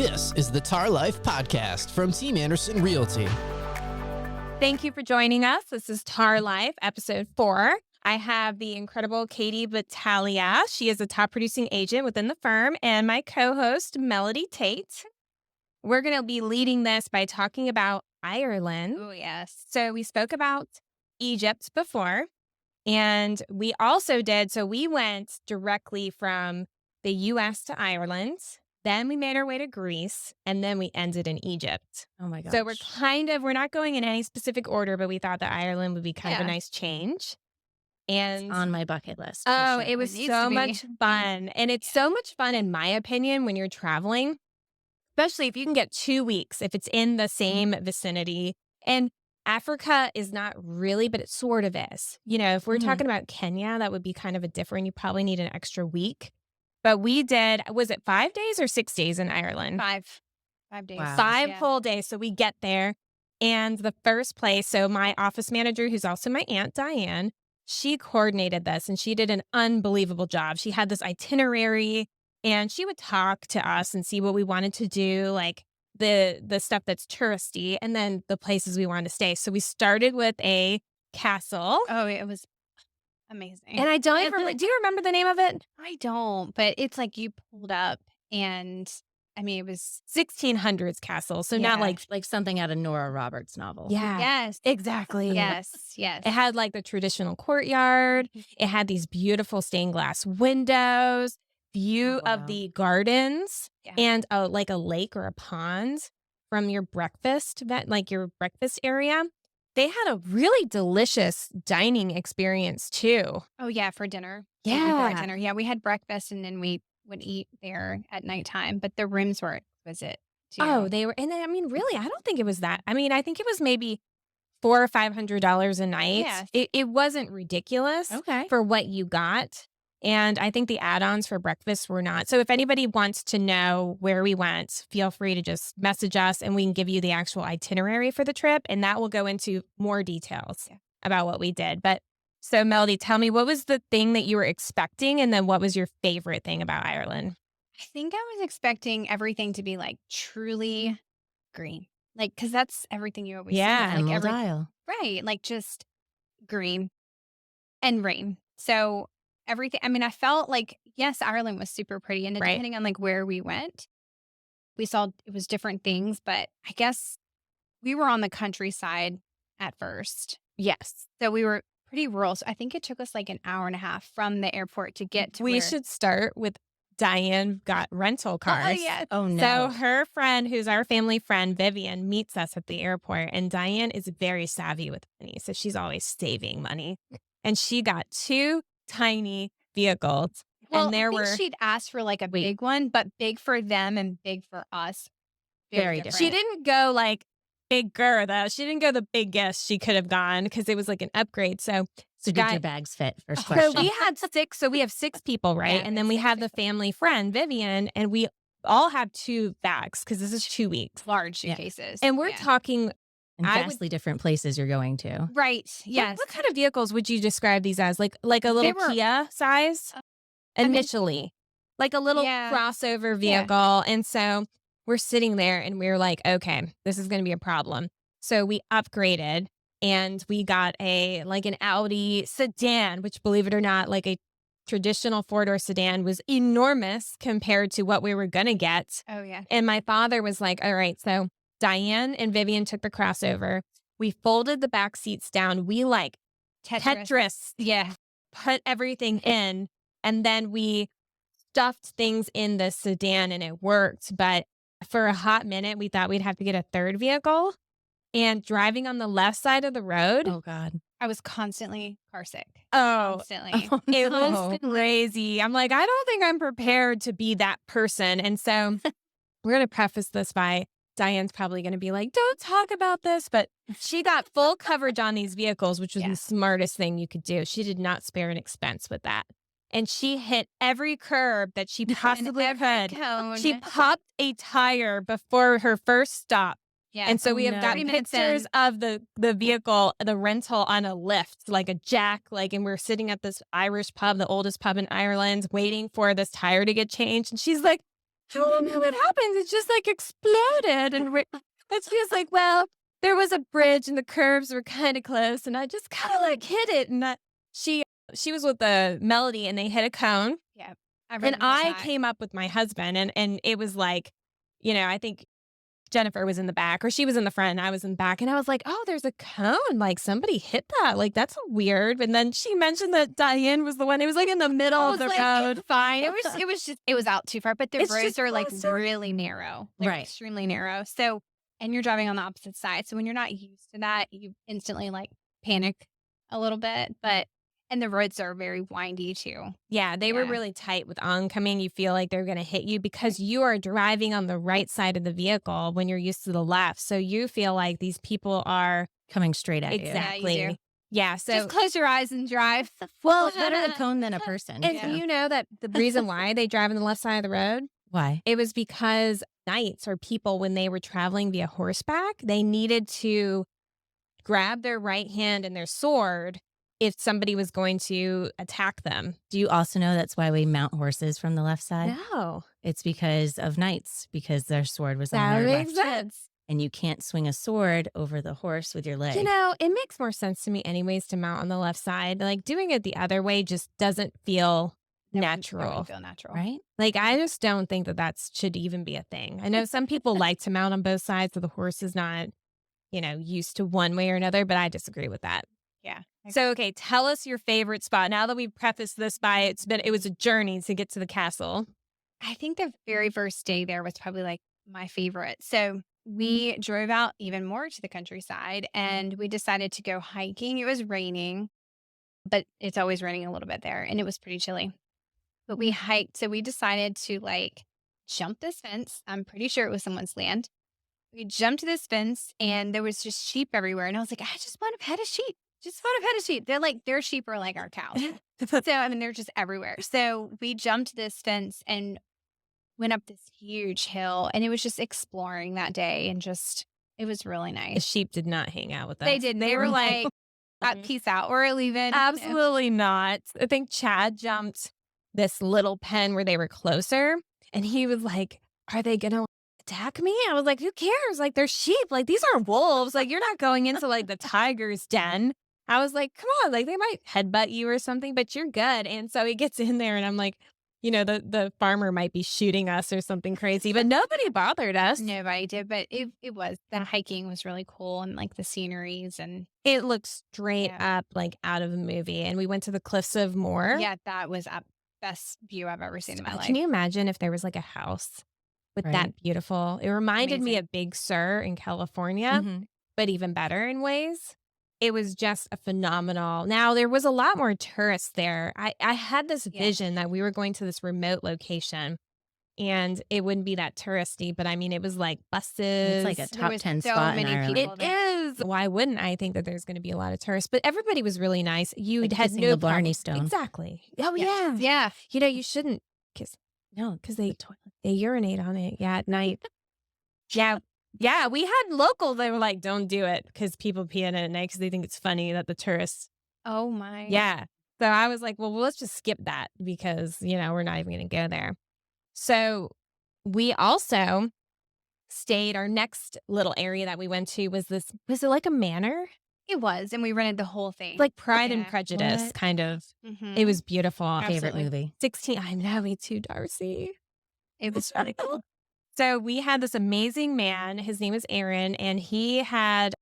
This is the T.A.R Life Podcast from Team Anderson Realty. Thank you for joining us. This is T.A.R Life, episode 4. I have the incredible Katie Battaglia. She is a top producing agent within the firm, and my co-host, Melody Tate. We're going to be leading this by talking about Ireland. Oh, yes. So we spoke about Egypt before, and we also did, so we went directly from the U.S. to Ireland. Then we made our way to Greece, and then we ended in Egypt. Oh, my gosh. So we're not going in any specific order, but we thought that Ireland would be kind of a nice change. And it's on my bucket list. Oh, sure. it was so much fun. And it's so much fun, in my opinion, when you're traveling, especially if you can get 2 weeks, if it's in the same vicinity. And Africa is not really, but it sort of is. You know, if we're talking about Kenya, that would be kind of a different, you probably need an extra week. But we did, was it 5 days or 6 days in Ireland? 5 days. Wow. 5 whole days. So we get there. And the first place, so my office manager, who's also my aunt, Diane, she coordinated this and she did an unbelievable job. She had this itinerary and she would talk to us and see what we wanted to do, like the stuff that's touristy, and then the places we wanted to stay. So we started with a castle. Oh, it was amazing. And I don't even remember. Do you remember the name of it? I don't, but it's like you pulled up and I mean, it was 1600s castle. So not like something out of Nora Roberts' novel. Yeah. Yes. Exactly. Yes. It had like the traditional courtyard. It had these beautiful stained glass windows, view of the gardens, and like a lake or a pond from your breakfast, your breakfast area. They had a really delicious dining experience too. Oh, yeah, for dinner. Yeah. For dinner. Yeah, we had breakfast and then we would eat there at nighttime, but the rooms were exquisite too. Oh, they were. And I mean, really, I don't think it was that. I mean, I think it was maybe $400 or $500 a night. Yes. It wasn't ridiculous for what you got. And I think the add-ons for breakfast were not. So if anybody wants to know where we went, feel free to just message us and we can give you the actual itinerary for the trip. And that will go into more details about what we did. But so Melody, tell me, what was the thing that you were expecting? And then what was your favorite thing about Ireland? I think I was expecting everything to be like truly green. Like, because that's everything you always see. Like right. Like just green and rain. So everything, I mean, I felt like, yes, Ireland was super pretty. And depending on like where we went, we saw it was different things. But I guess we were on the countryside at first. Yes. So we were pretty rural. So I think it took us like an hour and a half from the airport to get to We should start with Diane got rental cars. Oh, yes. Oh, no. So her friend, who's our family friend, Vivian, meets us at the airport. And Diane is very savvy with money. So she's always saving money. And she got 2 tiny vehicles. Well, and there I think she'd asked for like a big one, but big for them and big for us. Very different. She didn't go like bigger, though. She didn't go the biggest she could have gone because it was like an upgrade. So did your bags fit? First question. So we had 6. So we have 6 people, right? Yeah, and then we have the family friend, Vivian, and we all have 2 bags because this is 2 weeks. Large suitcases. And we're talking and vastly different places you're going to. Right. Yes. What kind of vehicles would you describe these as? Like a little Kia size initially, like a little crossover vehicle. And so we're sitting there and we're like, okay, this is going to be a problem. So we upgraded and we got an Audi sedan, which, believe it or not, like a traditional 4-door sedan was enormous compared to what we were going to get. Oh, yeah. And my father was like, all right, so Diane and Vivian took the crossover. We folded the back seats down. We like Tetris. Put everything in. And then we stuffed things in the sedan and it worked. But for a hot minute, we thought we'd have to get a 3rd vehicle. And driving on the left side of the road. Oh, God. I was constantly car sick. Constantly. It was crazy. I'm like, I don't think I'm prepared to be that person. And so we're going to preface this by Diane's probably going to be like, don't talk about this. But she got full coverage on these vehicles, which was the smartest thing you could do. She did not spare an expense with that. And she hit every curb that she possibly could. Cone. She popped a tire before her first stop. Yeah. And so we have got pictures of the vehicle, the rental on a lift, like a jack, and we're sitting at this Irish pub, the oldest pub in Ireland, waiting for this tire to get changed. And she's like, and then what happens? It just like exploded. And she was like, well, there was a bridge and the curves were kind of close. And I just kind of like hit it. And she was with the Melody and they hit a cone. Yeah. And I came up with my husband and it was like, I think Jennifer was in the back or she was in the front and I was in the back. And I was like, oh, there's a cone. Like somebody hit that. Like that's weird. And then she mentioned that Diane was the one. It was like in the middle of the road. It's fine. It was out too far. But the roads are like really narrow. Like extremely narrow. So, and you're driving on the opposite side. So when you're not used to that, you instantly like panic a little bit. And the roads are very windy too. Yeah, they were really tight with oncoming. You feel like they're going to hit you because you are driving on the right side of the vehicle when you're used to the left. So you feel like these people are coming straight at you. Exactly. Yeah, so just close your eyes and drive. Well, better a cone than a person. And do you know that the reason why they drive on the left side of the road? Why? It was because knights or people, when they were traveling via horseback, they needed to grab their right hand and their sword if somebody was going to attack them. Do you also know that's why we mount horses from the left side? No. It's because of knights, because their sword was on That their makes left. sense. And you can't swing a sword over the horse with your leg. It makes more sense to me anyways to mount on the left side. Like doing it the other way just doesn't feel natural. That wouldn't feel natural. Right? Like I just don't think that should even be a thing. I know some people like to mount on both sides so the horse is not, used to one way or another, but I disagree with that. Yeah. So, okay, tell us your favorite spot. Now that we've prefaced this by it was a journey to get to the castle. I think the very first day there was probably like my favorite. So we drove out even more to the countryside and we decided to go hiking. It was raining, but it's always raining a little bit there and it was pretty chilly. But we hiked. So we decided to like jump this fence. I'm pretty sure it was someone's land. We jumped this fence and there was just sheep everywhere. And I was like, I just want to pet a sheep. Just want to pet a sheep. They're like, their sheep are like our cows. So, they're just everywhere. So we jumped this fence and went up this huge hill and it was just exploring that day and it was really nice. The sheep did not hang out with us. They didn't. They were like, peace out. We're leaving. Absolutely not. I think Chad jumped this little pen where they were closer and he was like, are they going to attack me? I was like, who cares? Like, they're sheep. Like, these are wolves. Like, you're not going into like the tiger's den. I was like, come on, like they might headbutt you or something, but you're good. And so he gets in there and I'm like, the farmer might be shooting us or something crazy, but nobody bothered us. Nobody did, but the hiking was really cool and like the sceneries and it looked straight up like out of a movie. And we went to the Cliffs of Moher. Yeah, that was the best view I've ever seen in my life. Can you imagine if there was like a house with that beautiful? It reminded me of Big Sur in California, but even better in ways. It was just a phenomenal. Now, there was a lot more tourists there. I had this vision that we were going to this remote location and it wouldn't be that touristy, but I mean, it was like buses. It's like a top 10 spot in Ireland. It is. Why wouldn't I think that there's going to be a lot of tourists? But everybody was really nice. You had no the Blarney Stone. Exactly. Oh, yeah. Yeah. You shouldn't kiss. No, because they urinate on it. Yeah, at night. Yeah, we had locals. They were like, don't do it because people pee in it at night because they think it's funny that the tourists. Oh, my. Yeah. So I was like, well, let's just skip that because, we're not even going to go there. So we also stayed. Our next little area that we went to was it like a manor? It was. And we rented the whole thing. Like Pride and Prejudice, kind of. Mm-hmm. It was beautiful. Absolutely. Favorite movie. 16. I know, me too, Darcy. It was really cool. So we had this amazing man. His name was Aaron, and he had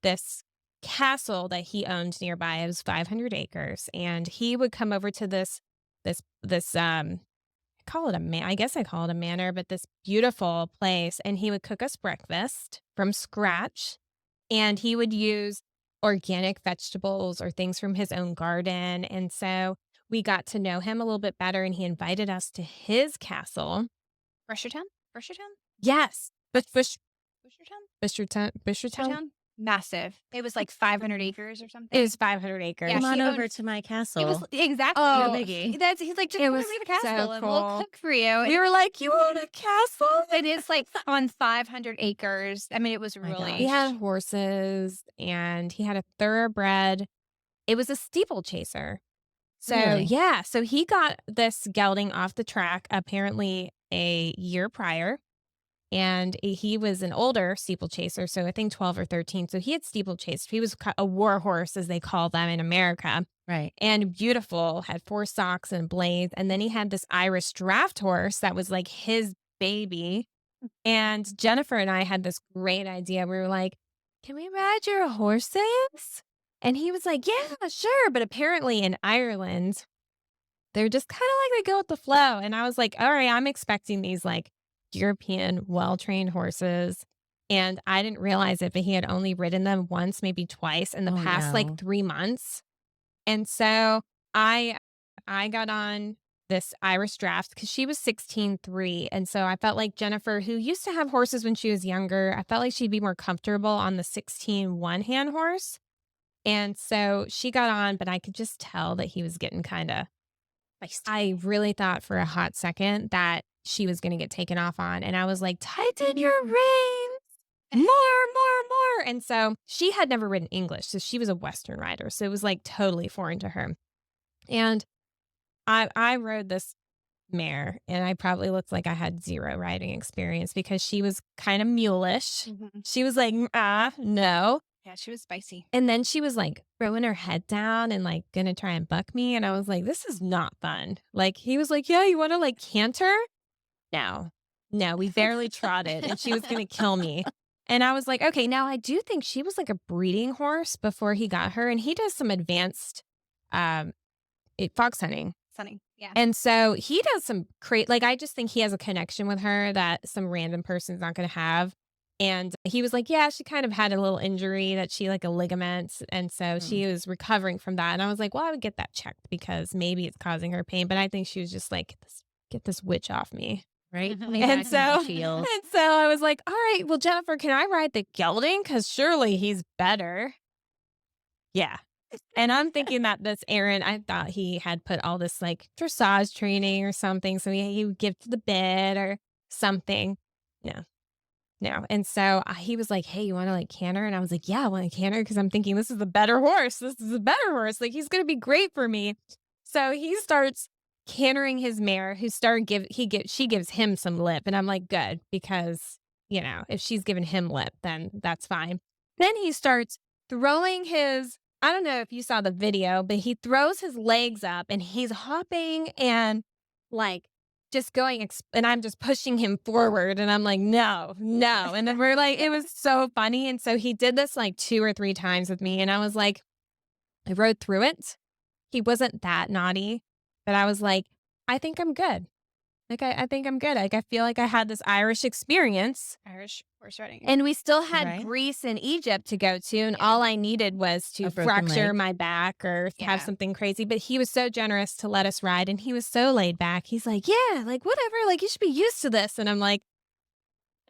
this castle that he owned nearby. It was 500 acres, and he would come over to this I call it a man. I guess I call it a manor, but this beautiful place, and he would cook us breakfast from scratch, and he would use organic vegetables or things from his own garden, and so we got to know him a little bit better, and he invited us to his castle. Bushertown? Yes. Bushertown? Bushertown? Massive. It was like 500 acres or something. It was 500 acres. Yeah, Come on over to my castle. It was exactly. Oh, he's like, just it come was leave a castle so and cool. we'll cook for you. We were like, you own a castle? It is like on 500 acres. I mean, it was really. He had horses and he had a thoroughbred. It was a steeplechaser. So, Really? yeah. So he got this gelding off the track. Apparently, a year prior. And he was an older steeplechaser, so I think 12 or 13. So he had steeplechased. He was a war horse, as they call them in America. Right. And beautiful, had 4 socks and blades. And then he had this Irish draft horse that was like his baby. And Jennifer and I had this great idea. We were like, can we ride your horses? And he was like, yeah, sure. But apparently in Ireland, they're just kind of like they go with the flow. And I was like, all right, I'm expecting these like European well-trained horses. And I didn't realize it, but he had only ridden them once, maybe twice in the past like 3 months. And so I got on this Irish draft because she was 16.3. And so I felt like Jennifer, who used to have horses when she was younger, I felt like she'd be more comfortable on the 16 one-hand horse. And so she got on, but I could just tell that he was getting kind of, I really thought for a hot second that she was going to get taken off on. And I was like, tighten your reins, more. And so she had never ridden English. So she was a Western rider. So it was like totally foreign to her. And I rode this mare, and I probably looked like I had 0 riding experience because she was kind of mulish. Mm-hmm. She was like, no. Yeah, she was spicy. And then she was like throwing her head down and like gonna try and buck me. And I was like, this is not fun. Like he was like, yeah, you want to like canter? No, we barely trotted and she was gonna kill me. And I was like, okay, now I do think she was like a breeding horse before he got her. And he does some advanced fox hunting. Yeah. And so he does some like, I just think he has a connection with her that some random person's not going to have. And he was like, yeah, she kind of had a little injury that she like a ligament. And so she was recovering from that. And I was like, well, I would get that checked because maybe it's causing her pain. But I think she was just like, get this witch off me. Right. And so I was like, all right, well, Jennifer, can I ride the gelding? Because surely he's better. Yeah. And I'm thinking that this Aaron, I thought he had put all this like dressage training or something. So he would give to the bit or something. No. And so he was like, hey, you want to like canter? And I was like, yeah, I want to canter because I'm thinking this is a better horse. This is a better horse. Like he's going to be great for me. So he starts cantering his mare she gives him some lip. And I'm like, good, because, if she's giving him lip, then that's fine. Then he starts throwing I don't know if you saw the video, but he throws his legs up and he's hopping and like just going, and I'm just pushing him forward. And I'm like, no. And then we're like, it was so funny. And so he did this like 2 or 3 times with me. And I was like, I rode through it. He wasn't that naughty, but I was like, I think I'm good. Like, I think I'm good. Like, I feel like I had this Irish experience. Irish horse riding. And we still had Greece and Egypt to go to. And all I needed was to fracture my back or have something crazy. But he was so generous to let us ride. And he was so laid back. He's like, yeah, like, whatever. Like, you should be used to this. And I'm like,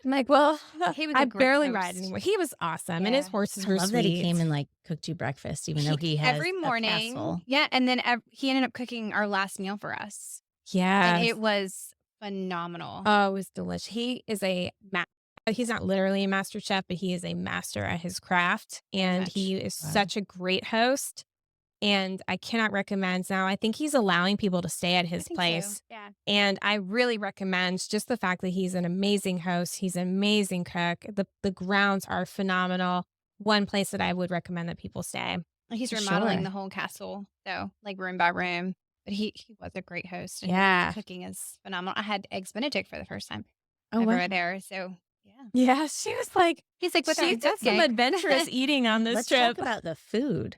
well, I barely ride anymore. He was awesome. And his horses were sweet. That he came and like cooked you breakfast, even though he has every morning. A castle. Yeah. And then he ended up cooking our last meal for us. Yeah. And it was phenomenal. Oh, it was delicious. He is he's not literally a master chef, but he is a master at his craft. And he is such a great host. And I cannot recommend now. I think he's allowing people to stay at his place. So. Yeah. And I really recommend just the fact that he's an amazing host. He's an amazing cook. The grounds are phenomenal. One place that I would recommend that people stay. He's remodeling the whole castle. So like room by room. But he was a great host. And his cooking is phenomenal. I had eggs Benedict for the first time over there. So yeah, she was like, he's like, she did some adventurous eating on this trip. Let's talk about the food.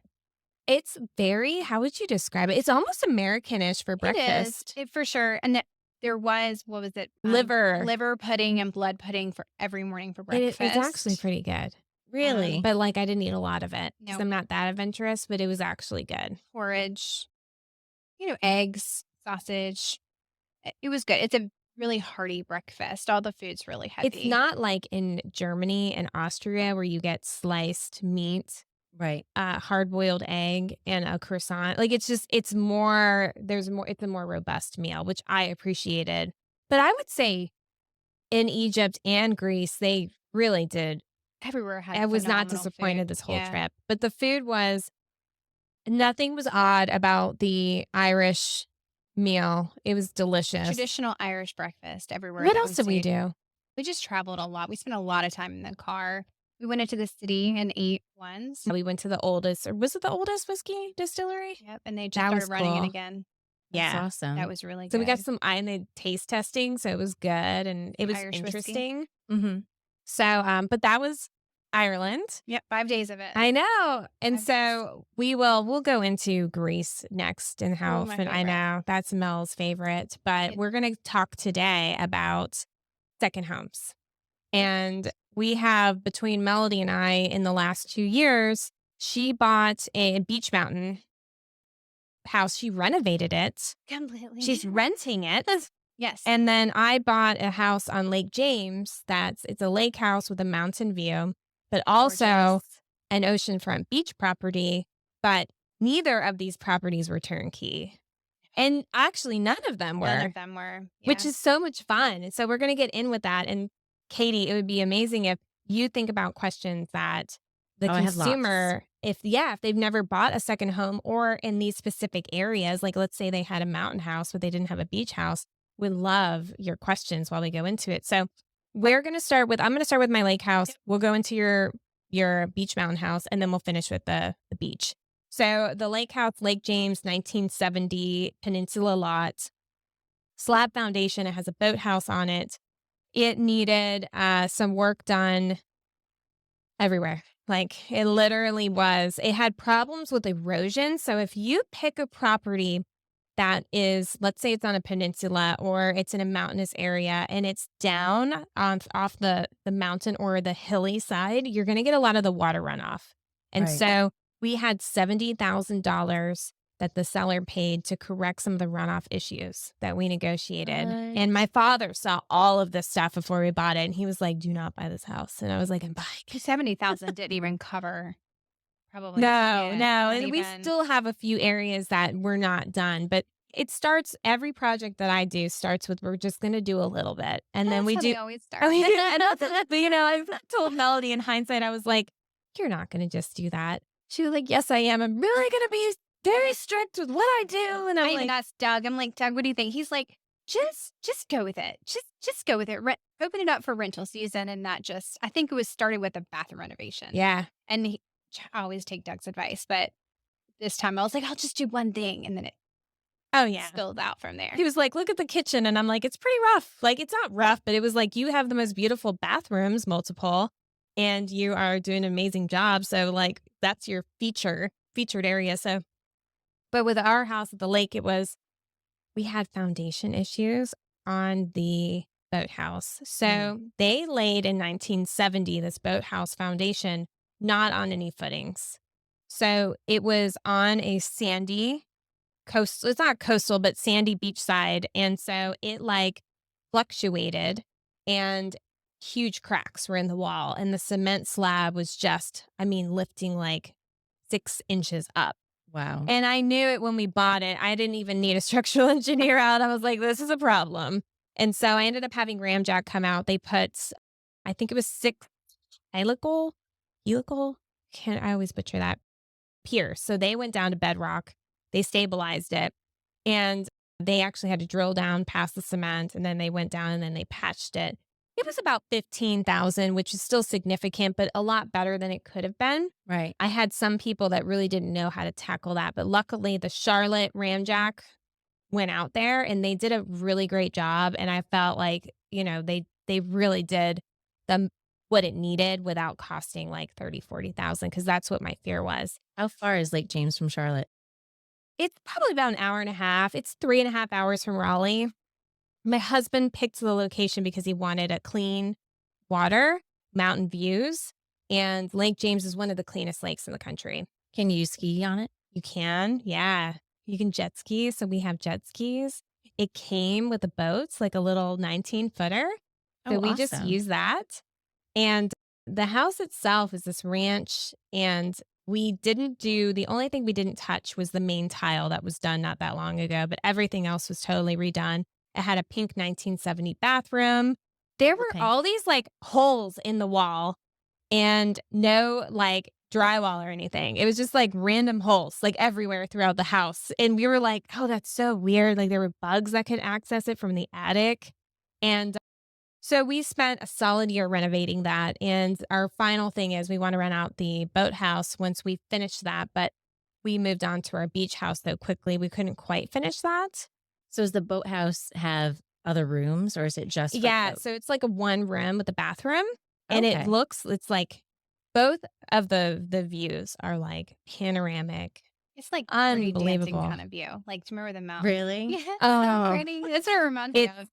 It's very, how would you describe it? It's almost Americanish for breakfast. It is, for sure. And there was, what was it? Liver pudding and blood pudding for every morning for breakfast. It's actually pretty good. Really? But like, I didn't eat a lot of it because I'm not that adventurous, but it was actually good. Porridge, eggs, sausage. It was good. It's a really hearty breakfast. All the food's really heavy. It's not like in Germany and Austria where you get sliced meat. Right. Hard-boiled egg and a croissant. Like it's a more robust meal, which I appreciated. But I would say in Egypt and Greece, they really did. Everywhere had I was not disappointed this whole trip. But the food nothing was odd about the Irish meal. It was delicious. Traditional Irish breakfast everywhere. What else did we do? We just traveled a lot. We spent a lot of time in the car. We went into the city and ate once. We went to the oldest, or was it the oldest whiskey distillery? Yep. And they just started running it again. That's Yeah. awesome. That was really good. So we got some, and they taste testing. So it was good. And it was Irish interesting. Mm-hmm. So, but that was Ireland. Yep. 5 days of it. I know. And 5 so we'll go into Greece next and how, my I favorite. know that's Mel's favorite, but we're going to talk today about second homes. And we have, between Melody and I, in the last 2 years, she bought a Beach Mountain house. She renovated it. Completely. She's renting it. Yes. And then I bought a house on Lake James it's a lake house with a mountain view, but also Gorgeous. an oceanfront beach property. But neither of these properties were turnkey. And actually, none of them were. None of them were. Which is so much fun. And so we're going to get in with that. And Katie, it would be amazing if you think about questions that the consumer, if they've never bought a second home or in these specific areas, like let's say they had a mountain house, but they didn't have a beach house, would love your questions while we go into it. So I'm going to start with my lake house. Yep. We'll go into your beach mountain house, and then we'll finish with the beach. So the lake house, Lake James, 1970 peninsula lot, slab foundation. It has a boathouse on it. It needed some work done everywhere. Like it literally was. It had problems with erosion. So if you pick a property that is, let's say it's on a peninsula or it's in a mountainous area and it's down off the mountain or the hilly side, you're going to get a lot of the water runoff. And so we had $70,000 that the seller paid to correct some of the runoff issues that we negotiated. And my father saw all of this stuff before we bought it. And he was like, do not buy this house. And I was like, I'm buying it. 70,000 didn't even cover probably. No. And we still have a few areas that were not done. But it starts, every project that I do starts with, we're just going to do a little bit. And then we do. They always start. But I've told Melody in hindsight, I was like, you're not going to just do that. She was like, yes, I am. I'm really going to be very strict with what I do. And I'm like, that's Doug. I'm like, Doug, what do you think? He's like, just go with it. Just go with it. Open it up for rental season. And not just, I think it was started with a bathroom renovation. Yeah. And I always take Doug's advice, but this time I was like, I'll just do one thing. And then it spilled out from there. He was like, look at the kitchen. And I'm like, it's pretty rough. Like, it's not rough, but it was like, you have the most beautiful bathrooms, multiple, and you are doing an amazing job. So like, that's your featured area. So, but with our house at the lake, we had foundation issues on the boathouse. So they laid in 1970, this boathouse foundation, not on any footings. So it was on a sandy coastal, it's not coastal, but sandy beachside. And so it like fluctuated and huge cracks were in the wall. And the cement slab was just, lifting like 6 inches up. Wow. And I knew it when we bought it. I didn't even need a structural engineer out. I was like, this is a problem. And so I ended up having Ramjack come out. They put, I think it was 6 helical, I always butcher that, pier. So they went down to bedrock. They stabilized it. And they actually had to drill down past the cement. And then they went down and then they patched it. It was about $15,000, which is still significant, but a lot better than it could have been. Right. I had some people that really didn't know how to tackle that. But luckily, the Charlotte Ramjack went out there and they did a really great job. And I felt like, they really did what it needed without costing like $30,000-$40,000, because that's what my fear was. How far is Lake James from Charlotte? It's probably about an hour and a half. It's 3.5 hours from Raleigh. My husband picked the location because he wanted a clean water, mountain views, and Lake James is one of the cleanest lakes in the country. Can you ski on it? You can, yeah. You can jet ski, so we have jet skis. It came with the boats, like a little 19-footer. So we just use that. And the house itself is this ranch, and the only thing we didn't touch was the main tile that was done not that long ago, but everything else was totally redone. It had a pink 1970 bathroom. There were all these like holes in the wall and no like drywall or anything. It was just like random holes, like everywhere throughout the house. And we were like, oh, that's so weird. Like there were bugs that could access it from the attic. And so we spent a solid year renovating that. And our final thing is we want to rent out the boathouse once we finish that. But we moved on to our beach house though quickly. We couldn't quite finish that. So does the boathouse have other rooms or is it just for the Yeah. boat? So it's like a one room with a bathroom. And Okay. it's like both of the views are like panoramic. It's like Dirty Dancing Unbelievable. kind of view. Like, do you remember the mountain? Really? Yeah, it's so Oh, pretty. That's what it reminds me it's of.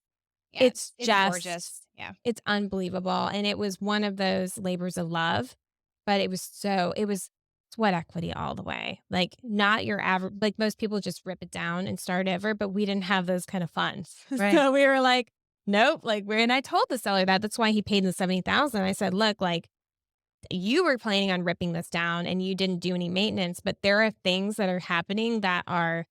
Yeah, it's it's just gorgeous. Yeah. it's unbelievable. And it was one of those labors of love, but it was sweat equity all the way. Like not your average, like most people just rip it down and start over, but we didn't have those kind of funds. Right. So we were like, nope, like and I told the seller that's why he paid the $70,000. I said, look, like you were planning on ripping this down and you didn't do any maintenance, but there are things that are happening that are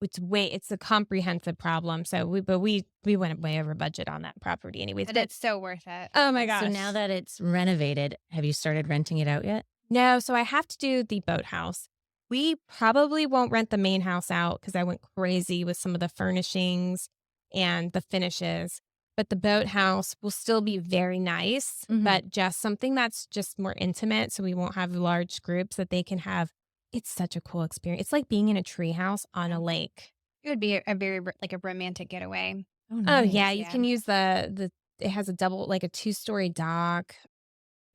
it's a comprehensive problem. So we went way over budget on that property anyways. But it's so worth it. Oh my gosh. So now that it's renovated, have you started renting it out yet? No, so I have to do the boathouse. We probably won't rent the main house out because I went crazy with some of the furnishings and the finishes. But the boathouse will still be very nice, but just something that's just more intimate. So we won't have large groups that they can have. It's such a cool experience. It's like being in a treehouse on a lake. It would be a very like a romantic getaway. Oh, Oh nice. yeah, you Yeah. can use it has a like a 2-story dock.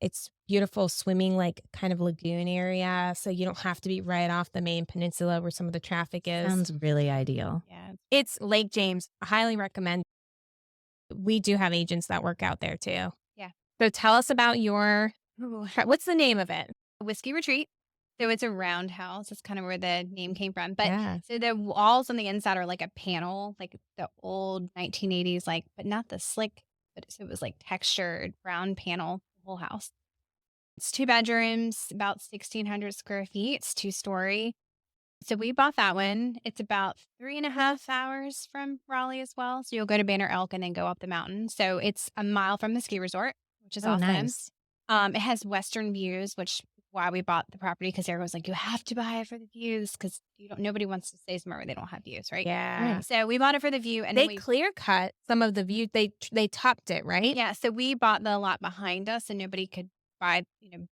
It's beautiful swimming, like kind of lagoon area. So you don't have to be right off the main peninsula where some of the traffic is. Sounds really ideal. Yeah. It's Lake James. I highly recommend. We do have agents that work out there too. Yeah. So tell us about what's the name of it? Whiskey Retreat. So it's a roundhouse. That's kind of where the name came from. But Yeah. so the walls on the inside are like a panel, like the old 1980s, like, but not the slick, but it was like textured brown panel, the whole house. It's 2 bedrooms, about 1,600 square feet. It's 2-story. So we bought that one. It's about 3.5 hours from Raleigh as well. So you'll go to Banner Elk and then go up the mountain. So it's a mile from the ski resort, which is Oh, awesome. nice. It has western views, which why we bought the property because Sarah was like, you have to buy it for the views because nobody wants to stay somewhere where they don't have views, right? Yeah. Right. So we bought it for the view, and They then we clear cut some of the view. They topped it, right? yeah. So we bought the lot behind us, and nobody could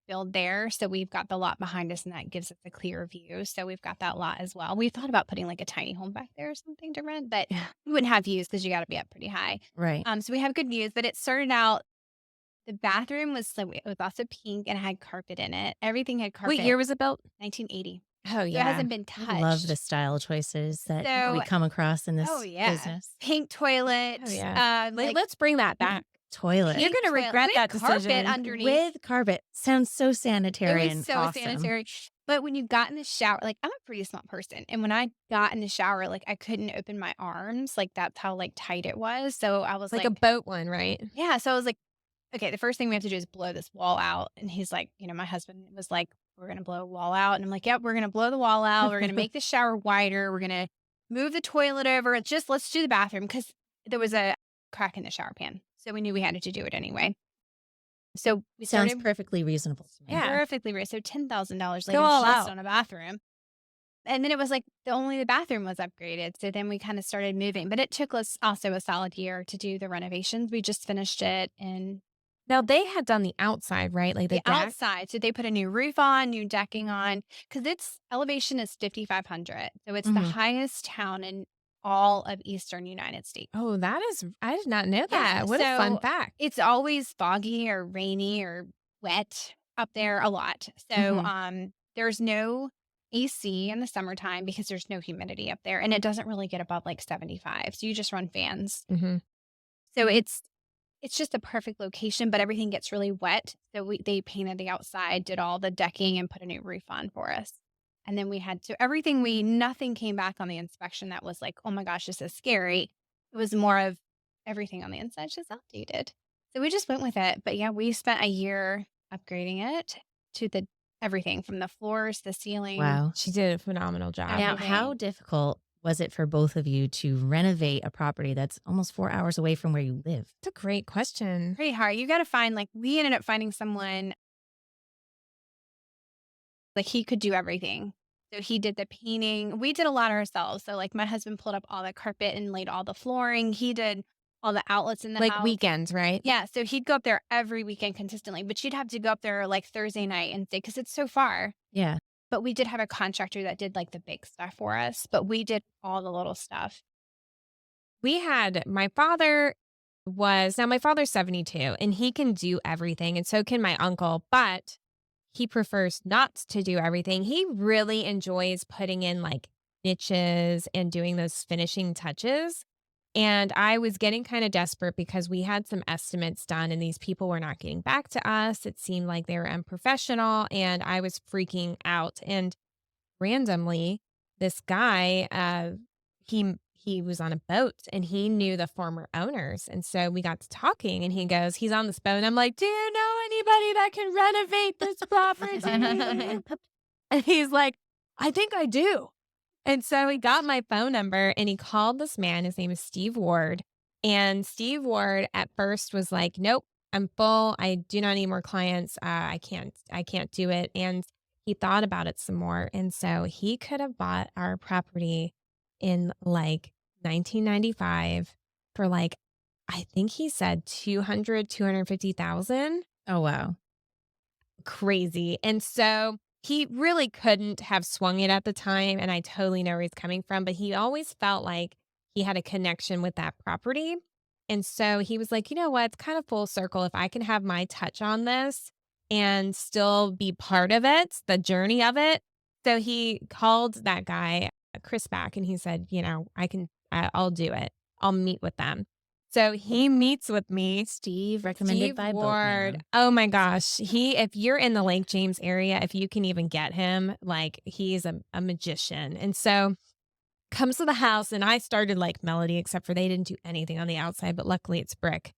build there. So we've got the lot behind us, and that gives us a clear view. So we've got that lot as well. We thought about putting like a tiny home back there or something to rent, but we wouldn't have views because you got to be up pretty high. Right. So we have good views, but it started out. The bathroom was it was also pink and had carpet in it. Everything had carpet. What year was it built? 1980. Oh So it yeah. hasn't been touched. I love the style choices that we So- come across in this Oh yeah, business. pink toilet. Oh, yeah. Like Let's bring that back. Toilet You're pink gonna toilet regret with that carpet decision. underneath. with carpet. Sounds so sanitary It and was so awesome. sanitary. But when you got in the shower, like I'm a pretty small person, and when I got in the shower, like I couldn't open my arms, like that's how like tight it was. So I was Like like, a boat one, right? yeah. So I was like, okay, the first thing we have to do is blow this wall out. And he's like, my husband was like, we're gonna blow a wall out, and I'm like, yep, we're gonna blow the wall out. We're gonna make the shower wider. We're gonna move the toilet over. Let's do the bathroom because there was a crack in the shower pan, so we knew we had to do it anyway. So we Sounds started perfectly reasonable to me. Yeah. perfectly right. So $10,000 Go later all just out. on a bathroom. And then it was like only the bathroom was upgraded. So then we kind of started moving. But it took us also a solid year to do the renovations. We just finished it in Now they had done the outside, right? Like the the deck. outside. So they put a new roof on, new decking on, because its elevation is 5,500. So it's the Mhm. highest town in all of Eastern United States. Oh, I did not know Yeah, that. What a fun so fact. It's always foggy or rainy or wet up there a lot. So there's no AC in the summertime because there's no humidity up there, and it doesn't really get above like 75. So you just run fans. Mm-hmm. So it's just a perfect location, but everything gets really wet. So they painted the outside, did all the decking, and put a new roof on for us. And then nothing came back on the inspection that was like, oh my gosh, this is scary. It was more of everything on the inside just outdated. So we just went with it. But yeah, we spent a year upgrading it to everything from the floors, the ceiling. Wow. She did a phenomenal job. Now, Everything. how difficult was it for both of you to renovate a property that's almost 4 hours away from where you live? That's a great question. Pretty hard. You got to find, we ended up finding someone Like he could do everything. So he did the painting. We did a lot ourselves. So like my husband pulled up all the carpet and laid all the flooring. He did all the outlets in the Like house. weekends, right? Yeah. So he'd go up there every weekend consistently, but you'd have to go up there like Thursday night and say, because it's so far. Yeah. But we did have a contractor that did like the big stuff for us, but we did all the little stuff. We had my father now my father's 72 and he can do everything and so can my uncle, but he prefers not to do everything. He really enjoys putting in like niches and doing those finishing touches. And I was getting kind of desperate because we had some estimates done and these people were not getting back to us. It seemed like they were unprofessional and I was freaking out. And randomly, this guy, he was on a boat and he knew the former owners. And so we got to talking and he goes, he's on this boat. And I'm like, do you know anybody that can renovate this property? And he's like, I think I do. And so he got my phone number and he called this man. His name is Steve Ward. And Steve Ward at first was like, nope, I'm full. I do not need more clients. I can't do it. And he thought about it some more. And so he could have bought our property in like 1995 for like, I think he said 250,000. Oh, wow. Crazy. And so he really couldn't have swung it at the time. And I totally know where he's coming from, but he always felt like he had a connection with that property. And so he was like, you know what? It's kind of full circle. If I can have my touch on this and still be part of it, the journey of it. So he called that guy, Chris, back and he said, you know, I'll do it. I'll meet with them. So he meets with me. Steve, recommended by Ward. Boatman. Oh my gosh. If you're in the Lake James area, if you can even get him, like he's a magician. And so comes to the house and I started like Melody, except for they didn't do anything on the outside, but luckily it's brick.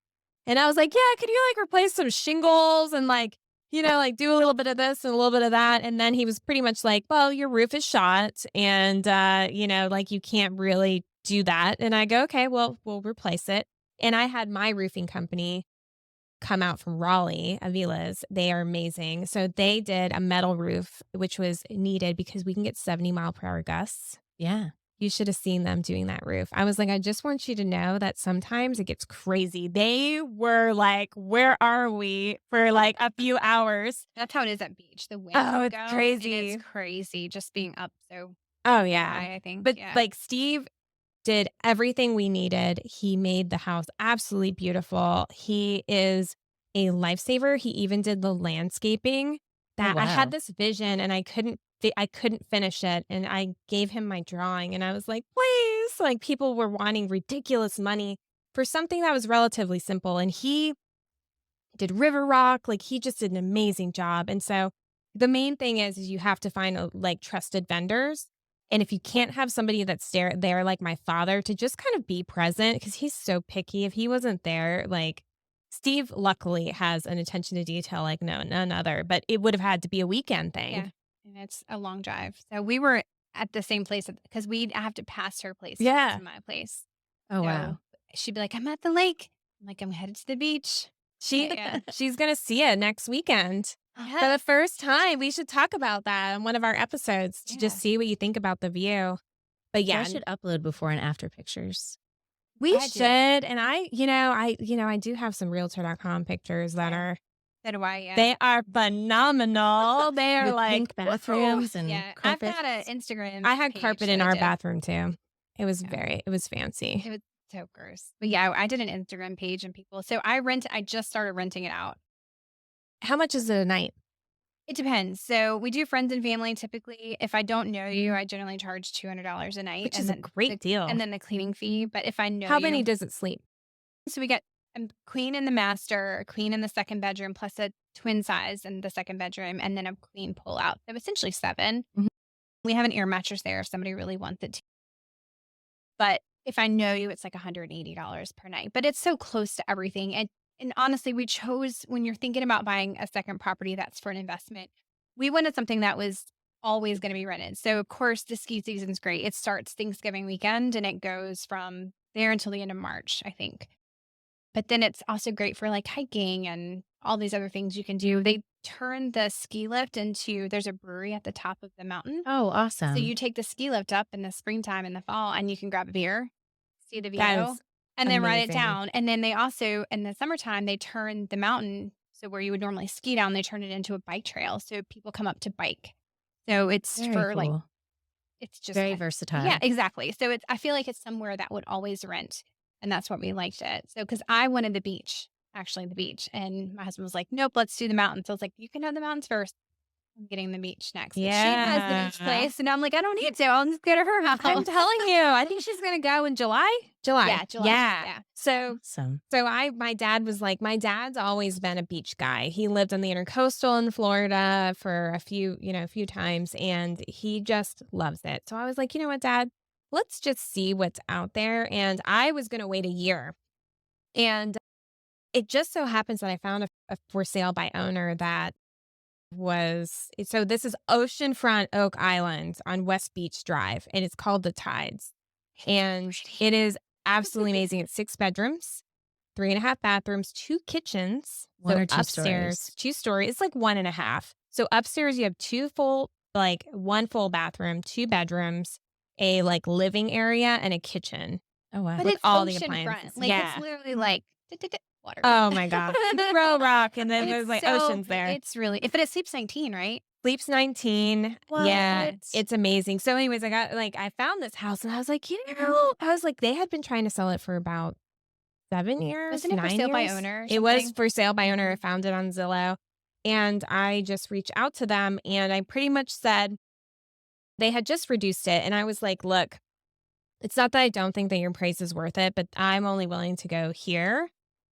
And I was like, yeah, could you like replace some shingles and like, you know, like do a little bit of this and a little bit of that. And then he was pretty much like, well, your roof is shot and, you know, like you can't really do that. And I go, okay, well, we'll replace it. And I had my roofing company come out from Raleigh, Avila's. They are amazing. So they did a metal roof, which was needed because we can get 70-mile-per-hour gusts. Yeah. You should have seen them doing that roof. I was like, I just want you to know that sometimes it gets crazy. They were like, where are we for like a few hours? That's how it is at beach. The wind It's goes, crazy. and it's crazy just being up so Oh, yeah. high, I think. But yeah. like Steve did everything we needed. He made the house absolutely beautiful. He is a lifesaver. He even did the landscaping. That I wow. had this vision and I couldn't finish it. And I gave him my drawing and I was like, please, like people were wanting ridiculous money for something that was relatively simple. And he did river rock. Like he just did an amazing job. And so the main thing is you have to find like trusted vendors. And if you can't have somebody that's there like my father to just kind of be present because he's so picky. If he wasn't there, like Steve luckily has an attention to detail like none other, but it would have had to be a weekend thing. Yeah. And it's a long drive. So we were at the same place because we'd have to pass her place. Yeah. To my place. Oh, So wow. she'd be like, I'm at the lake. I'm like, I'm headed to the beach. She's going to see it next weekend. For the first time, we should talk about that on one of our episodes to just see what you think about the view. But yeah, I should upload before and after pictures. we should. And I do have some realtor.com pictures that are, So do I, yeah. they are phenomenal. They are With like pink bathrooms and yeah. carpet. I've got an Instagram I had page carpet that in I our did. bathroom too. It was Yeah. it was fancy. It was so gross. But yeah, I did an Instagram page and people. So I just started renting it out. How much is it a night? It depends. So we do friends and family. Typically, if I don't know you, I generally charge $200 a night. Which is a great deal. And then the cleaning fee. But if I know How you, many does it sleep? so we get a queen in the master, a queen in the second bedroom, plus a twin size in the second bedroom, and then a queen pull out. So essentially 7. Mhm. We have an air mattress there if somebody really wants it to. But if I know you, it's like $180 per night. But it's so close to everything. And honestly, we chose, when you're thinking about buying a second property that's for an investment, we wanted something that was always going to be rented. So of course the ski season's great. It starts Thanksgiving weekend and it goes from there until the end of March, I think. But then it's also great for like hiking and all these other things you can do. turn the ski lift into, there's a brewery at the top of the mountain. Oh, So awesome. you take the ski lift up in the springtime and the fall, and you can grab a beer, see the That view, is and then ride it amazing. down. And then they also, in the summertime, they turn the mountain. So where you would normally ski down, they turn it into a bike trail. So people come up to bike. So it's Very for like, cool. it's just, Very versatile. yeah, exactly. So I feel like it's somewhere that would always rent. And that's what we liked it. So, because I wanted the beach, actually the beach. And my husband was like, nope, let's do the mountains. So I was like, you can have the mountains first. I'm getting the beach next. But she has the beach Yeah. place. And I'm like, I don't need to. I'll just go to her house. I'm telling you, I think she's gonna go in July. July. Yeah, July. Yeah. Yeah. So Awesome. my dad was like, my dad's always been a beach guy. He lived on the intercoastal in Florida for a few times, and he just loves it. So I was like, you know what, Dad, let's just see what's out there. And I was gonna wait a year. And it just so happens that I found a for sale by owner that so this is oceanfront Oak Island on West Beach Drive, and it's called the Tides. And it is absolutely amazing. It's 6 bedrooms, 3.5 bathrooms, 2 kitchens. One So or two upstairs, stories? 2 stories. It's like 1.5. So upstairs you have 1 full bathroom, 2 bedrooms, a like living area, and a kitchen Oh, wow. But with it's all the ocean appliances. front. Like, Yeah. it's literally like water. Oh my God. Throw a rock and then there's It's like so oceans there. It's really, if it sleeps 19, right? Sleeps 19. Yeah, What? it's amazing. So anyways, I found this house and I was like, they had been trying to sell it for about 7 years, Wasn't it for 9 sale by years. owner or It was something? for sale by owner. I found it on Zillow. And I just reached out to them and I pretty much said they had just reduced it. And I was like, look, it's not that I don't think that your price is worth it, but I'm only willing to go here.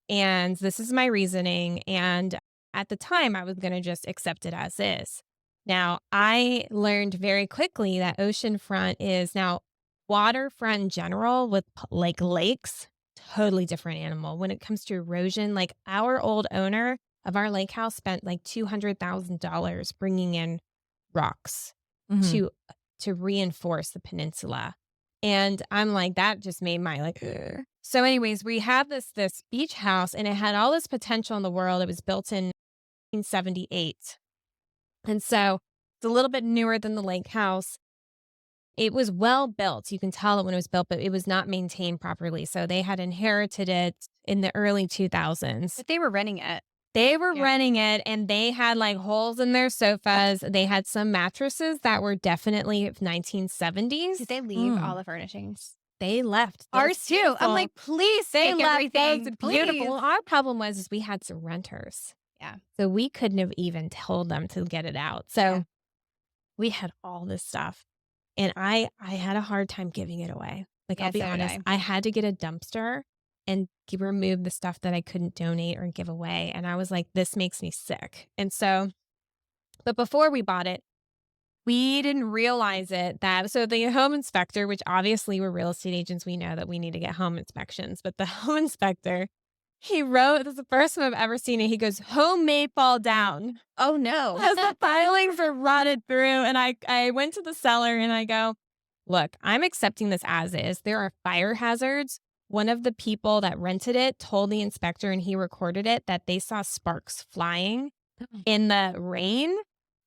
And this is my reasoning. And at the time, I was going to just accept it as is. Now, I learned very quickly that oceanfront is now waterfront in general with like lakes, totally different animal. When it comes to erosion, like our old owner of our lake house spent like $200,000 bringing in rocks Mhm. to reinforce the peninsula. And I'm like, that just made my like, ugh. So anyways, we have this beach house and it had all this potential in the world. It was built in 1978. And so it's a little bit newer than the lake house. It was well built. You can tell it when it was built, but it was not maintained properly. So they had inherited it in the early 2000s. But they were renting it. They were Yeah. renting it and they had like holes in their sofas. They had some mattresses that were definitely 1970s. Did they leave Mm. all the furnishings? They left. Ours too. I'm like, please They take left everything. those beautiful. Please. Well, our problem was we had some renters. Yeah. So we couldn't have even told them to get it out. So Yeah. we had all this stuff. And I had a hard time giving it away. Like, Yeah, I'll be so did honest, I. I had to get a dumpster and remove the stuff that I couldn't donate or give away. And I was like, this makes me sick. And so, but before we bought it, we didn't realize so the home inspector, which obviously we're real estate agents, we know that we need to get home inspections, but the home inspector, he wrote, this is the first time I've ever seen it. He goes, home may fall down. Oh, no. As the filings are rotted through. And I went to the seller and I go, look, I'm accepting this as is. There are fire hazards. One of the people that rented it told the inspector, and he recorded it, that they saw sparks flying in the rain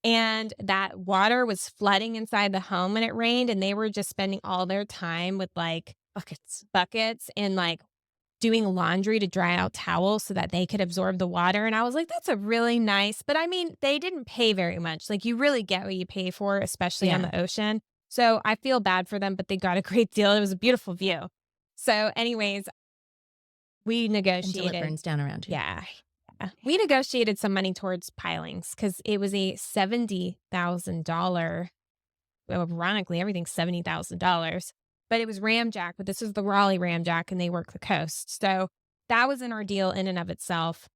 and that water was flooding inside the home when it rained. And they were just spending all their time with like buckets and like doing laundry to dry out towels so that they could absorb the water. And I was like, that's a really nice, but I mean, they didn't pay very much. Like, you really get what you pay for, especially on the ocean. So I feel bad for them, but they got a great deal. It was a beautiful view. So anyways, we Until it negotiated. burns down around you. Yeah. We negotiated some money towards pilings because it was a $70,000. Well, ironically, everything's $70,000. But it was ramjack, but this is the Raleigh ramjack and they work the coast. So that was an ordeal in and of itself.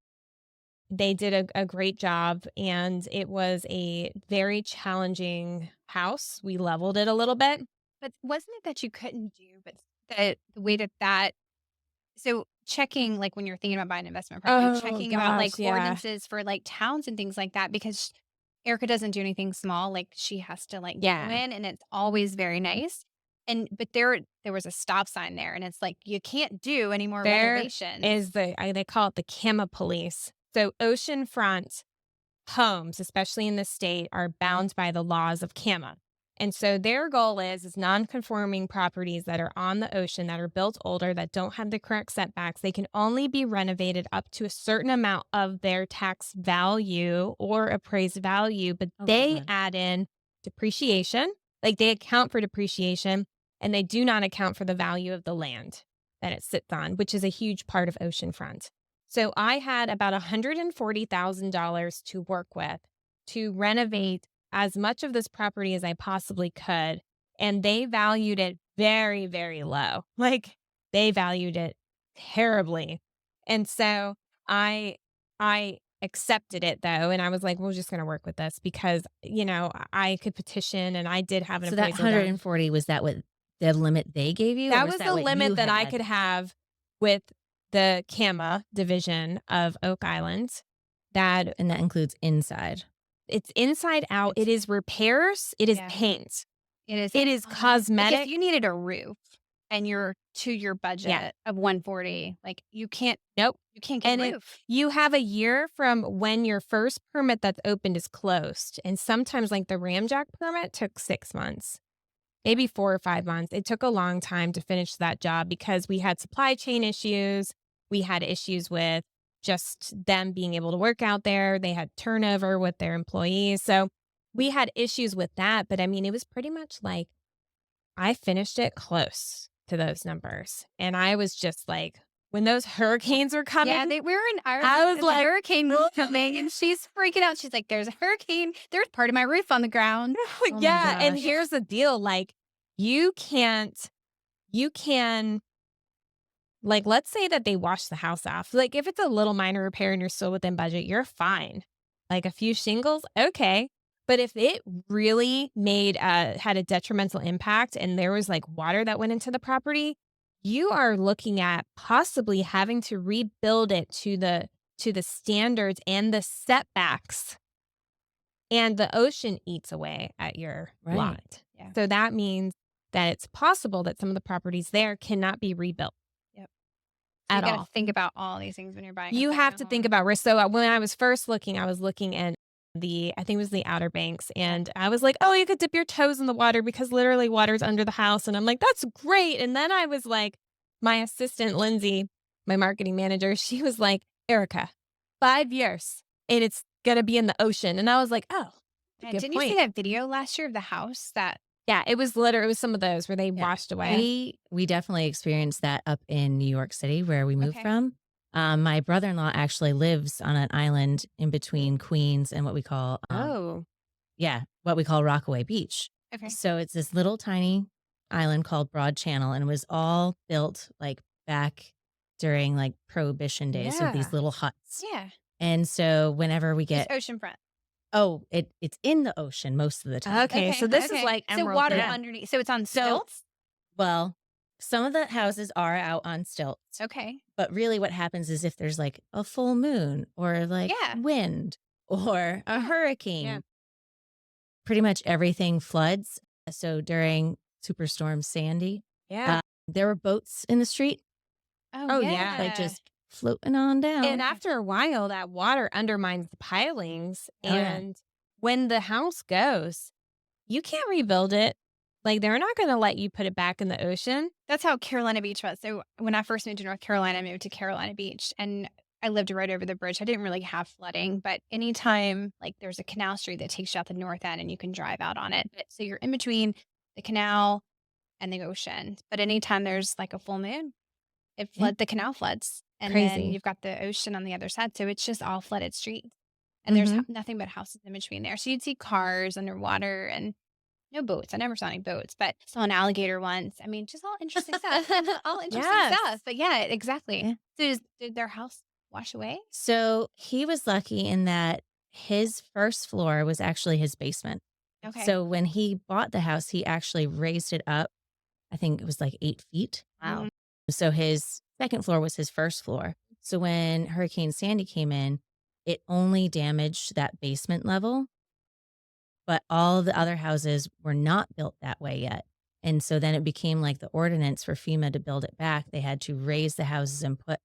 They did a great job and it was a very challenging house. We leveled it a little bit. But wasn't it that you couldn't do, but the way that, so checking, like when you're thinking about buying an investment property, checking about like ordinances for like towns and things like that, because Erica doesn't do anything small. Like, she has to like go in, and it's always very nice. But there was a stop sign there, and it's like, you can't do any more renovations. Is they call it the Cama Police. So oceanfront homes, especially in the state, are bound by the laws of CAMA. And so their goal is non-conforming properties that are on the ocean, that are built older, that don't have the correct setbacks, they can only be renovated up to a certain amount of their tax value or appraised value, but they add in depreciation, like they account for depreciation, and they do not account for the value of the land that it sits on, which is a huge part of oceanfront. So I had about $140,000 to work with to renovate as much of this property as I possibly could. And they valued it very, very low. Like they valued it terribly. And so I accepted it though. And I was like, we're just going to work with this because, I could petition and I did have an So that appraisal done. 140, was that what the limit they gave you? That or was that the what limit you that I had? could have with the CAMA division of Oak Island. And that includes inside. It's inside out. It is repairs. It is paint. It is cosmetic. Like if you needed a roof and you're to your budget of 140, like you can't. Nope. You can't get a roof. You have a year from when your first permit that's opened is closed. And sometimes like the Ramjack permit took 6 months, maybe 4 or 5 months. It took a long time to finish that job because we had supply chain issues. We had issues with just them being able to work out there. They had turnover with their employees. So we had issues with that. But I mean, it was pretty much like I finished it close to those numbers. And I was just like, when those hurricanes were coming. Yeah, we were in Ireland. I was like, hurricane was coming and she's freaking out. She's like, there's a hurricane. There's part of my roof on the ground. Oh yeah. And here's the deal. Like you can, like, let's say that they wash the house off. Like, if it's a little minor repair and you're still within budget, you're fine. Like a few shingles, okay. But if it really had a detrimental impact and there was like water that went into the property, you are looking at possibly having to rebuild it to the standards and the setbacks. And the ocean eats away at your lot. Yeah. So that means that it's possible that some of the properties there cannot be rebuilt. You got to think about all these things when you're buying. You have to think about risk. So when I was first looking, I was looking at I think it was the Outer Banks. And I was like, oh, you could dip your toes in the water because literally water's under the house. And I'm like, that's great. And then I was like, my assistant, Lindsay, my marketing manager, she was like, Erica, 5 years and it's going to be in the ocean. And I was like, oh, didn't you see that video last year of the house that? Yeah, it was some of those where they washed away. We definitely experienced that up in New York City where we moved from. My brother-in-law actually lives on an island in between Queens and what we call Rockaway Beach. Okay. So it's this little tiny island called Broad Channel, and it was all built like back during like Prohibition days with these little huts. Yeah. And so whenever we get oceanfront. Oh, it's in the ocean most of the time. Okay, so this is like emerald. So water underneath. So it's on stilts? Well, some of the houses are out on stilts. Okay. But really what happens is if there's like a full moon or like wind or a hurricane, pretty much everything floods. So during Superstorm Sandy, there were boats in the street. Oh yeah. Like just floating on down. And after a while, that water undermines the pilings. And when the house goes, you can't rebuild it. Like, they're not going to let you put it back in the ocean. That's how Carolina Beach was. So when I first moved to North Carolina, I moved to Carolina Beach and I lived right over the bridge. I didn't really have flooding, but anytime like there's a canal street that takes you out the north end and you can drive out on it. So you're in between the canal and the ocean. But anytime there's like a full moon, the canal floods. And then you've got the ocean on the other side. So it's just all flooded streets. And there's nothing but houses in between there. So you'd see cars underwater and no boats. I never saw any boats, but saw an alligator once. I mean, just all interesting stuff. All interesting stuff. But yeah, exactly. Yeah. So did their house wash away? So he was lucky in that his first floor was actually his basement. Okay. So when he bought the house, he actually raised it up. I think it was like 8 feet. Wow. Mm-hmm. So his second floor was his first floor. So when Hurricane Sandy came in, it only damaged that basement level. But all the other houses were not built that way yet. And so then it became like the ordinance for FEMA to build it back. They had to raise the houses and put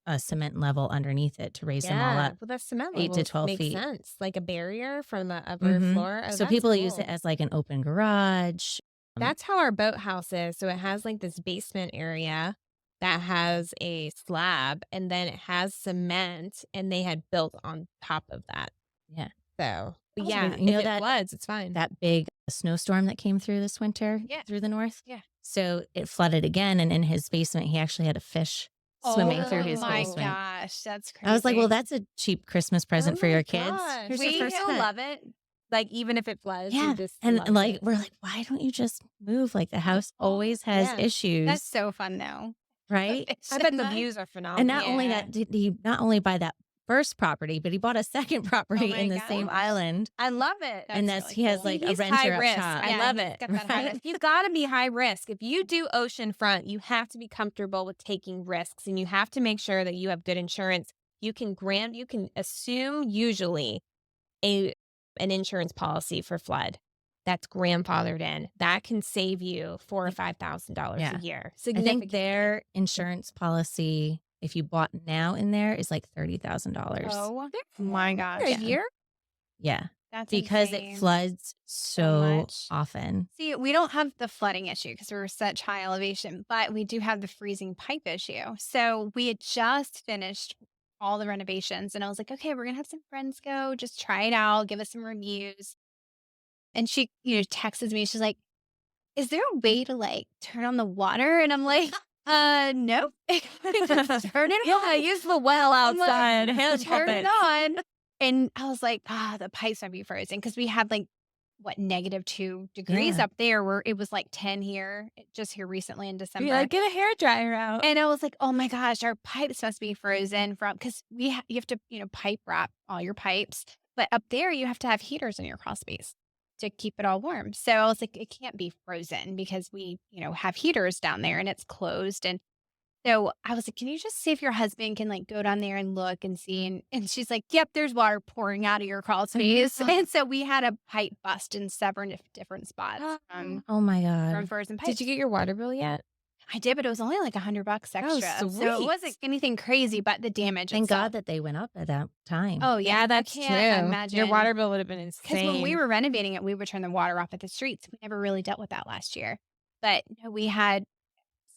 a cement level underneath it to raise them all up Well, that cement 8 to level 12 makes feet. sense. Like a barrier from the upper floor. Oh, So that's people use it cool. as like an open garage. That's how our boathouse is. So it has like this basement area that has a slab and then it has cement and they had built on top of that. Yeah. So, but Oh, yeah, you know if it that floods, it's fine. that big snowstorm that came through this winter through the north? Yeah. So it flooded again, and in his basement, he actually had a fish swimming through his Oh my basement. gosh, that's crazy. I was like, well, that's a cheap Christmas present for my your kids. gosh. Here's your We first still pet. love it. Like even if it floods, Yeah. you just And love like, it. we're like, why don't you just move? Like the house always has Yeah. issues, That's so fun though. right? I bet the views are phenomenal. And not only Yeah. that, did he not only buy that first property, but he bought a second property my in the same gosh. island. I love it. And That's that's really he has cool. like a He's renter high up risk. top. I Yeah, love he's it. got that high risk. You got to be high risk. If you do oceanfront, you have to be comfortable with taking risks and you have to make sure that you have good insurance. You can assume usually an insurance policy for flood that's grandfathered in. That can save you $4,000 or $5,000 Yeah. a year. I think their insurance policy, if you bought now in there, is like $30,000. Oh my gosh. a year. Yeah. That's Because insane. it floods so much. often. See, we don't have the flooding issue because we're such high elevation, but we do have the freezing pipe issue. So we had just finished all the renovations and I was like, okay, we're going to have some friends go, just try it out, give us some reviews. And she, texts me. She's like, is there a way to like turn on the water? And I'm like, nope. Just turn it on. Yeah, use the well I'm like, outside. Hand turn pump it on. And I was like, the pipes might be frozen because we had like -2 degrees Yeah. up there where it was like 10 here, just here recently in December. Be like, get a hair dryer out. And I was like, oh my gosh, our pipes must be frozen from because you have to, pipe wrap all your pipes. But up there, you have to have heaters in your crawl space to keep it all warm. So I was like, it can't be frozen because we, have heaters down there and it's closed. And so I was like, can you just see if your husband can like go down there and look and see? And she's like, yep, there's water pouring out of your crawl space. And so we had a pipe bust in several different spots Oh my from God. frozen pipes. Did you get your water bill yet? I did, but it was only like $100 extra. So sweet. it wasn't anything crazy, but the damage. Thank itself. God that they went up at that time. Oh yeah, that's I can't imagine. Your water bill would have been insane. Because when we were renovating it, we would turn the water off at the streets. We never really dealt with that last year, but we had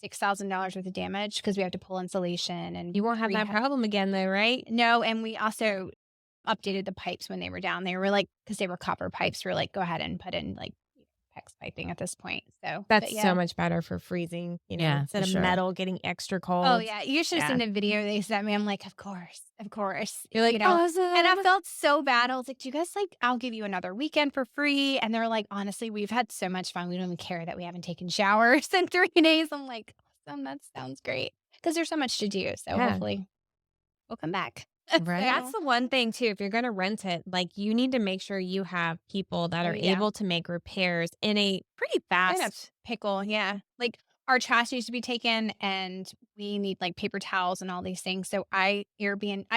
$6,000 worth of damage because we have to pull insulation and you won't have that problem again, though, right? No, and we also updated the pipes when they were down. They were like, because they were copper pipes, we were like, go ahead and put in like PEX piping at this point. So That's so much better for freezing, Yeah, instead for of sure. metal getting extra cold. Oh yeah, you should have Yeah. seen the video they sent me. I'm like, of course. You're like, awesome. And I felt so bad. I was like, do you guys like, I'll give you another weekend for free. And they're like, honestly, we've had so much fun. We don't even care that we haven't taken showers in 3 days. I'm like, awesome. That sounds great. Because there's so much to do. So Yeah. hopefully we'll come back. Right. That's the one thing too. If you're going to rent it, like you need to make sure you have people that Oh, are yeah. able to make repairs in a pretty fast. In a pickle. Yeah. Like our trash needs to be taken and we need like paper towels and all these things. So I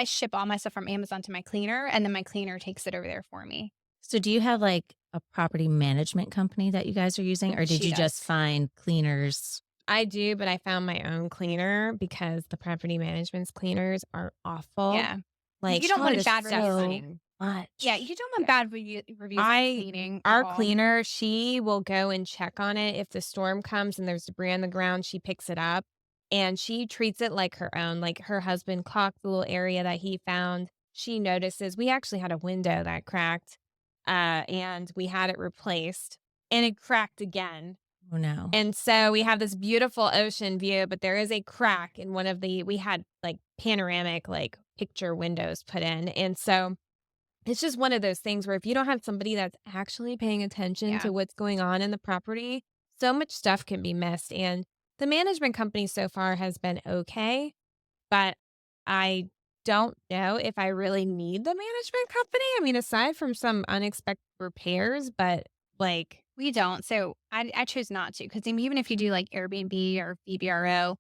ship all my stuff from Amazon to my cleaner and then my cleaner takes it over there for me. So do you have like a property management company that you guys are using, or did She you just does. find cleaners? I do, but I found my own cleaner because the property management's cleaners are awful. Yeah. Like You don't want it is bad so reviews. Much. Yeah. You don't want bad reviews of cleaning. at Our all. cleaner, she will go and check on it. If the storm comes and there's debris on the ground, she picks it up and she treats it like her own. Like her husband caulked the little area that he found. She notices. We actually had a window that cracked and we had it replaced and it cracked again. Oh no. And so we have this beautiful ocean view, but there is a crack in we had like panoramic, like picture windows put in. And so it's just one of those things where if you don't have somebody that's actually paying attention Yeah. to what's going on in the property, so much stuff can be missed. And the management company so far has been okay, but I don't know if I really need the management company. I mean, aside from some unexpected repairs, but like, We don't. So I chose not to because even if you do like Airbnb or VBRO,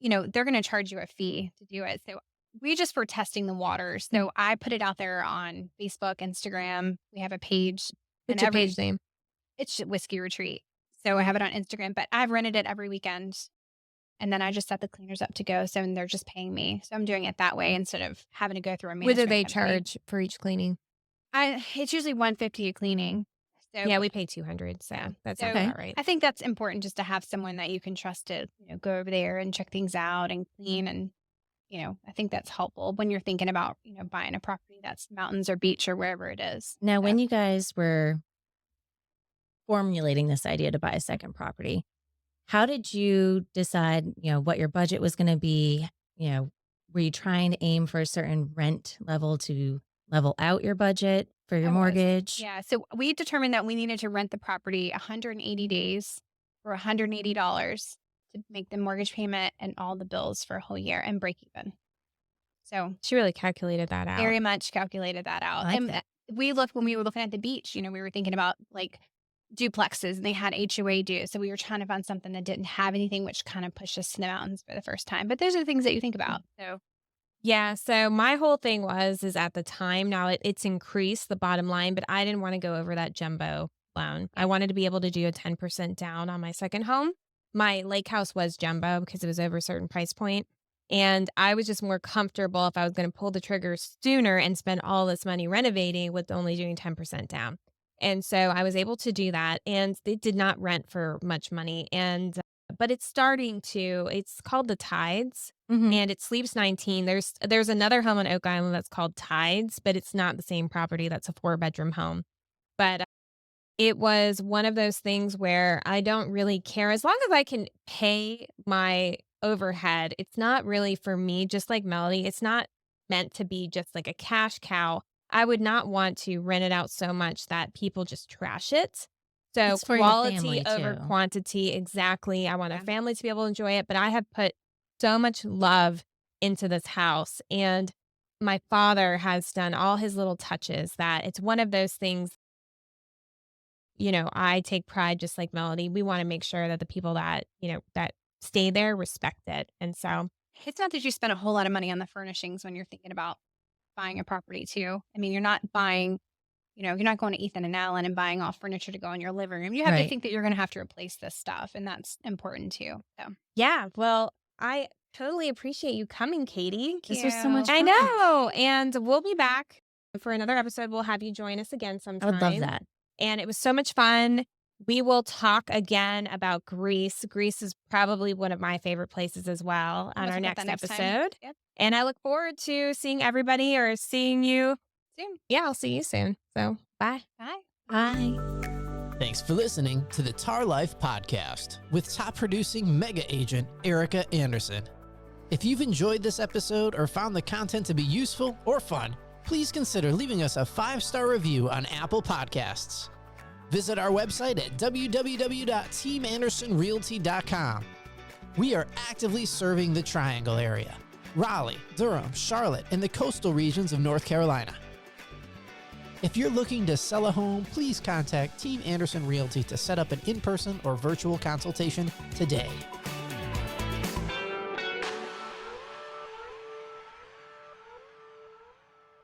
they're going to charge you a fee to do it. So we just were testing the waters. So I put it out there on Facebook, Instagram. We have a page. what's your page name? It's Whiskey Retreat. So I have it on Instagram, but I've rented it every weekend. And then I just set the cleaners up to go. So and they're just paying me. So I'm doing it that way instead of having to go through a What do management they company. charge for each cleaning? It's usually $150 a cleaning. So yeah, we pay $200. So that's about right. I think that's important just to have someone that you can trust to, go over there and check things out and clean. And, I think that's helpful when you're thinking about, buying a property that's mountains or beach or wherever it is. Now, when you guys were formulating this idea to buy a second property, how did you decide, what your budget was going to be? Were you trying to aim for a certain rent level to level out your budget for your mortgage? Yeah. So we determined that we needed to rent the property 180 days for $180 to make the mortgage payment and all the bills for a whole year and break even. So she really calculated that out. Very much calculated that out. Like and that. When we were looking at the beach, we were thinking about like duplexes and they had HOA dues. So we were trying to find something that didn't have anything, which kind of pushed us to the mountains for the first time. But those are the things that you think about. So yeah. So my whole thing is at the time, now it's increased the bottom line, but I didn't want to go over that jumbo loan. I wanted to be able to do a 10% down on my second home. My lake house was jumbo because it was over a certain price point. And I was just more comfortable if I was going to pull the trigger sooner and spend all this money renovating with only doing 10% down. And so I was able to do that. And they did not rent for much money. But it's it's called the Tides and it sleeps 19. There's another home on Oak Island that's called Tides, but it's not the same property. That's a 4-bedroom home. But it was one of those things where I don't really care. As long as I can pay my overhead, it's not really for me, just like Melody. It's not meant to be just like a cash cow. I would not want to rent it out so much that people just trash it. So quality over quantity. Exactly. I want a family to be able to enjoy it. But I have put so much love into this house. And my father has done all his little touches that it's one of those things. I take pride just like Melody. We want to make sure that the people that, that stay there respect it. And so it's not that you spend a whole lot of money on the furnishings when you're thinking about buying a property too. I mean, you're not buying, you're not going to Ethan and Allen and buying all furniture to go in your living room. You have to think that you're going to have to replace this stuff. And that's important too. So yeah, well, I totally appreciate you coming, Katie. This was so much fun. I know. And we'll be back for another episode. We'll have you join us again sometime. I would love that. And it was so much fun. We will talk again about Greece. Greece is probably one of my favorite places as well on our next episode. Yep. And I look forward to seeing everybody or seeing you soon. Yeah, I'll see you soon. So bye. Bye. Bye. Thanks for listening to the T.A.R. Life podcast with top producing mega agent Erica Anderson. If you've enjoyed this episode or found the content to be useful or fun, please consider leaving us a 5-star review on Apple Podcasts. Visit our website at www.teamandersonrealty.com. We are actively serving the Triangle area, Raleigh, Durham, Charlotte, and the coastal regions of North Carolina. If you're looking to sell a home, please contact Team Anderson Realty to set up an in-person or virtual consultation today.